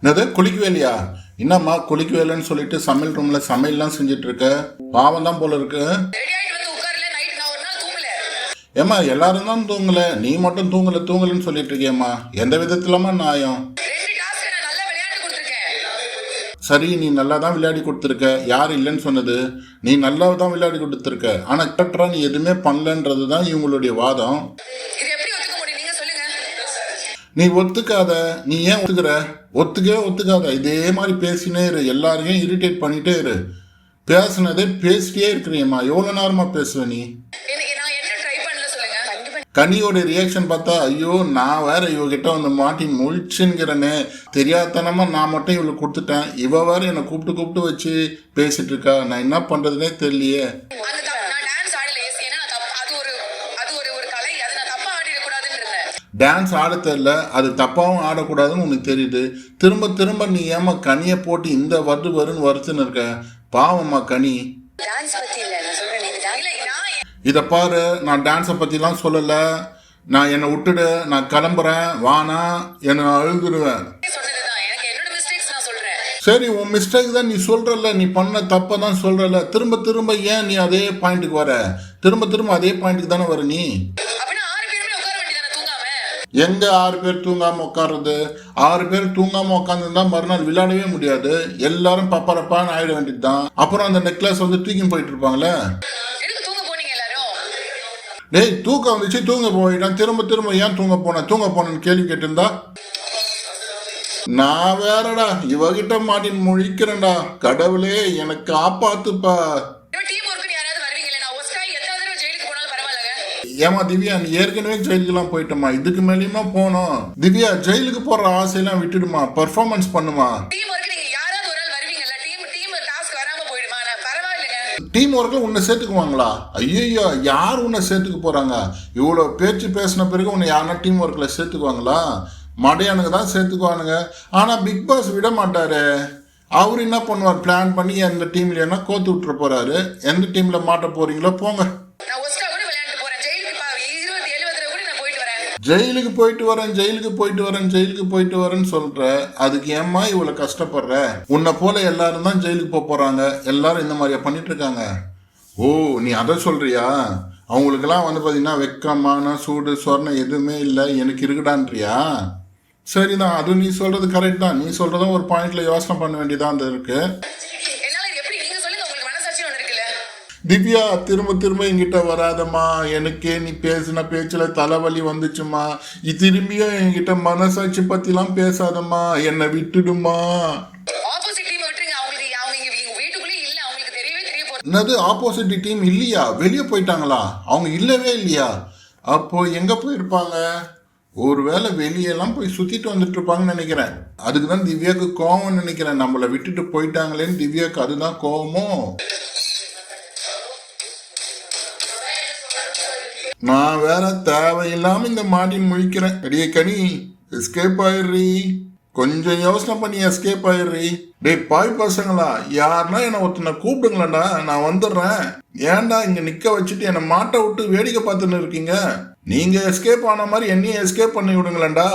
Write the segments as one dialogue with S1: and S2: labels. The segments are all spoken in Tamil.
S1: என்னது குளிக்கவே இல்லையா? என்னம்மா குளிக்கவே இல்லைன்னு சொல்லிட்டு சமையல் ரூம்ல சமையல்லாம் செஞ்சுட்டு இருக்க? பாவம் தான் போல இருக்கு. ஏம்மா எல்லாரும் தான் தூங்கல, நீ மட்டும் தூங்கலன்னு சொல்லிட்டு இருக்கியம்மா. எந்த விதத்துலமா நியாயம்? சரி, நீ நல்லா தான் விளையாடி கொடுத்துருக்க, யார் இல்லைன்னு சொன்னது? நீ நல்லா தான் விளையாடி கொடுத்துருக்க. ஆனா கரெக்டா நீ எதுவுமே பண்ணலன்றது தான் இவங்களுடைய வாதம். நீ ஒத்துக்காத. நீ ஏன் ஒத்துக்காத. இதே மாதிரி பேசினே இரு, எல்லாரையும் இரிட்டேட் பண்ணிட்டே இரு. பேசுனதே பேசிட்டே இருக்கிறியம்மா. எவ்வளவு நேரமா பேசுவ நீ? கனியோட ரியாக்ஷன் பார்த்தா, ஐயோ நான் வேற இவகிட்ட வந்து மாட்டி முழிச்சுங்கிறனே, தெரியாதனமா நான் மட்டும் இவளுக்கு கொடுத்துட்டேன், இவ வேற என்னை கூப்பிட்டு வச்சு பேசிட்டு இருக்கா. நான் என்ன பண்றதுனே தெரியலையே. டான்ஸ் ஆட தெரியல, அது தப்பாவும் ஆடக்கூடாதுன்னு உனக்கு தெரியுது. திரும்ப நீ ஏமா கனியை போட்டு இந்த வருன்னு வருத்துன்னு இருக்க? பாவம்மா கனி. இத பாரு, நான் டான்ஸை பத்திலாம் சொல்லல. நான் என்னை விட்டுடு, நான் கிளம்புறேன், வானா என்ன அழுதுடுவேன். சரி, உன் மிஸ்டேக் தான் நீ சொல்றல, நீ பண்ண தப்ப தான் சொல்றல. திரும்ப ஏன் நீ அதே பாயிண்ட்டுக்கு வர? திரும்ப அதே பாயிண்ட்டுக்கு தானே வர நீ? எங்க 6 பேர் தூங்காம உட்காருறது? 6 பேர் தூங்காம உட்காந்துருந்தா மறுநாள் விளையாடவே முடியாது. எல்லாரும் பப்பரப்பான்னு ஆயிட வேண்டியதுதான். அப்புறம் அந்த நெக்லஸ் வந்து தூக்கின்னு போயிட்டு இருப்பாங்களே. டேய், தூக்கம் வந்துச்சு, தூங்க போயிட்டான். திரும்ப ஏன் தூங்க போனேன்னு கேள்வி கேட்டிருந்தா நான் வேறடா இவகிட்ட மாட்டின் முழிக்கிறேன்டா. கடவுளே எனக்கு காப்பாத்துப்பா. ஏமா திவ்யா, நீ ஏற்கனவே ஜெயிலுக்குலாம் போயிட்டமா, இதுக்கு மேலேயுமா போனோம்? திவ்யா, ஜெயிலுக்கு போற ஆசையெல்லாம் விட்டுடுமா, பர்ஃபார்மன்ஸ் பண்ணுமா. டீம் ஒர்க்ல உன்னை சேர்த்துக்குவாங்களா? ஐயோ, யார் உன்னை சேர்த்துக்க போறாங்க? இவ்வளவு பேச்சு பேசின பிறகு உன்னை யாருன்னா டீம் ஒர்க்ல சேர்த்துக்குவாங்களா? மடையானுங்க தான் சேர்த்துக்குவானுங்க. ஆனா பிக் பாஸ் விட மாட்டாரு. அவரு என்ன பண்ணுவார்? பிளான் பண்ணி எந்த டீம்ல என்ன கோத்து விட்டுற போறாரு. எந்த டீம்ல மாட்ட போறீங்களோ போங்க. ஜெயிலுக்கு போயிட்டு வரேன்னு சொல்ற. அதுக்கு ஏம்மா இவ்வளவு கஷ்டப்படுற? உன்னை போல எல்லாரும் தான் ஜெயிலுக்கு போறாங்க. எல்லாரும் இந்த மாதிரியா பண்ணிட்டு இருக்காங்க. ஓ, நீ அதை சொல்றியா? அவங்களுக்கெல்லாம் வந்து பாத்தீங்கன்னா வெக்கமான சூடு சொர்ணம் எதுவுமே இல்லை, எனக்கு இருக்குடான்றியா? சரிதான், அது நீ சொல்றது கரெக்ட் தான். நீ சொல்றதும் ஒரு பாயிண்ட்ல யோசனை பண்ண வேண்டியதான் இருக்கு. திவ்யா, திரும்ப என்கிட்ட வராதம்மா. எனக்கே நீ பேசின பேச்சுல தலைவலி வந்துச்சுமா. திரும்பியும் என்கிட்ட மனசாட்சி பத்திலாம் பேசாதம்மா, என்னை விட்டுடுமா. என்னது ஆப்போசிட் டீம் இல்லையா? வெளியே போயிட்டாங்களா? அவங்க இல்லவே இல்லையா? அப்போ எங்க போயிருப்பாங்க? ஒருவேளை வெளியெல்லாம் போய் சுத்திட்டு வந்துட்டு இருப்பாங்கன்னு நினைக்கிறேன். அதுக்குதான் திவ்யாவுக்கு கோவம் நினைக்கிறேன். நம்மளை விட்டுட்டு போயிட்டாங்களேன்னு திவ்யாவுக்கு அதுதான் கோவமோ? நான் வேற தேவையில்லாம இந்த மாட்டின் முழிக்கிறேன். அடியே கனி, எஸ்கேப் ஆயிடுறீ. கொஞ்சம் யோசனை பண்ணி எஸ்கேப் ஆயிடுறீ. டே பாய் பசங்களா, யாருன்னா என்ன ஒருத்தனை கூப்பிடுங்களா, நான் வந்துடுறேன். ஏன்டா இங்க நிக்க வச்சுட்டு என்னை மாட்டை விட்டு வேடிக்கை பார்த்துன்னு இருக்கீங்க? நீங்க எஸ்கேப் ஆன மாதிரி என்னையும் எஸ்கேப் பண்ணி விடுங்களேன்டா.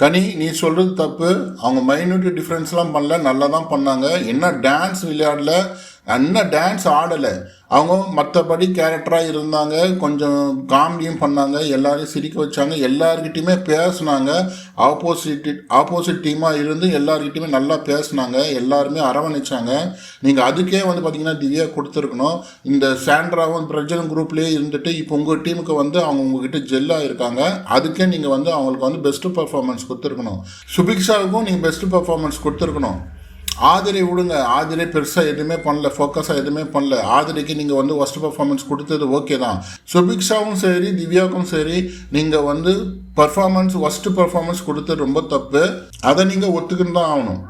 S1: கனி, நீ சொல்றது தப்பு. அவங்க மைன்யூட் டிஃபரன்ஸ்லாம் பண்ணல, நல்லா தான் பண்ணாங்க. என்ன டான்ஸ் விளையாடல, என்ன டான்ஸ் ஆடலை. அவங்க மற்றபடி கேரக்டராக இருந்தாங்க, கொஞ்சம் காமெடியும் பண்ணாங்க, எல்லாரையும் சிரிக்க வச்சாங்க, எல்லாருக்கிட்டையுமே பேசினாங்க. ஆப்போசிட் டீமாக இருந்து எல்லாருக்கிட்டையுமே நல்லா பேசினாங்க, எல்லாருமே அரவணைச்சாங்க. நீங்கள் அதுக்கே வந்து பார்த்தீங்கன்னா திவ்யா கொடுத்துருக்கணும். இந்த சாண்ட்ராவும் பிரஜன் குரூப்லேயே இருந்துட்டு இப்போ உங்கள் டீமுக்கு வந்து அவங்க உங்ககிட்ட ஜெல்லாக இருக்காங்க. அதுக்கே நீங்கள் வந்து அவங்களுக்கு வந்து பெஸ்ட்டு பர்ஃபார்மன்ஸ் கொடுத்துருக்கணும். சுபிக்ஷாவுக்கும் நீங்கள் பெஸ்ட்டு பர்ஃபார்மன்ஸ் கொடுத்துருக்கணும். ஆதிரை விடுங்க, ஆதிரை பெருசாக எதுவுமே பண்ணல, ஃபோக்கஸாக எதுவுமே பண்ணல. ஆதிரைக்கு நீங்கள் வந்து ஒஸ்ட் பர்ஃபார்மன்ஸ் கொடுத்தது ஓகே தான். சுபிக்ஷாவும் சரி திவ்யாவுக்கும் சரி, நீங்கள் வந்து ஒஸ்ட் பர்ஃபார்மன்ஸ் கொடுத்தது ரொம்ப தப்பு. அதை நீங்கள் ஒத்துக்கிட்டு தான் ஆகணும்.